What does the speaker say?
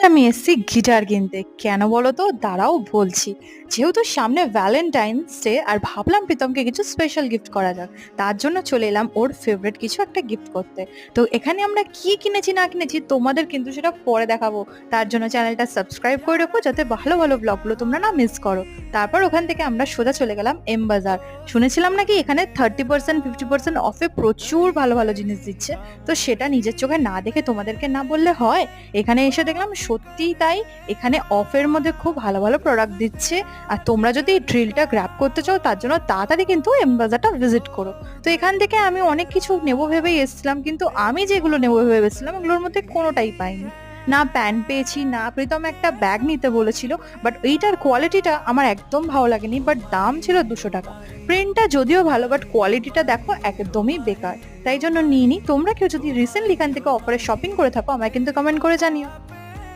আমি এসেছি গিটার কিনতে। কেন বলো তো? দাঁড়াও বলছি। যেহেতু সামনে ভ্যালেন্টাইন্স ডে আর ভাবলাম প্রীতমকে কিছু স্পেশাল গিফট করা যাক। তার জন্য চলে এলাম ওর ফেভারিট কিছু একটা গিফট করতে। তো এখানে আমরা কি কিনেছি না কিনেছি তোমাদের কিন্তু সেটা পরে দেখাবো। তার জন্য চ্যানেলটা সাবস্ক্রাইব করে রাখো যাতে ভালো ভালো ব্লগগুলো তোমরা না মিস করো। তারপর ওখান থেকে আমরা সোজা চলে গেলাম এম বাজার। শুনেছিলাম নাকি এখানে 30% 50% অফে প্রচুর ভালো ভালো জিনিস দিচ্ছে। তো সেটা নিজের চোখে না দেখে তোমাদেরকে না বললে হয়। এখানে এসে দেখলাম সত্যিই তাই। এখানে অফের মধ্যে খুব ভালো ভালো প্রোডাক্ট দিচ্ছে। আর তোমরা যদি এই ড্রিলটা গ্র্যাব করতে চাও তার জন্য তাড়াতাড়ি কিন্তু এম বাজারটা ভিজিট করো। তো এখান থেকে আমি অনেক কিছু নেবো ভেবেই এসেছিলাম, কিন্তু আমি যেগুলো নেবো ভেবে এসেছিলাম ওগুলোর মধ্যে কোনোটাই পাইনি। না প্যান্ট পেয়েছি, না প্রীতম একটা ব্যাগ নিতে বলেছিল, বাট এইটার কোয়ালিটিটা আমার একদম ভালো লাগেনি। বাট দাম ছিল 200 টাকা। প্রিন্টটা যদিও ভালো, বাট কোয়ালিটিটা দেখো একদমই বেকার। তাই জন্য নিইনি। তোমরা কেউ যদি রিসেন্টলি এখান থেকে অফারে শপিং করে থাকো আমায় কিন্তু কমেন্ট করে জানিও।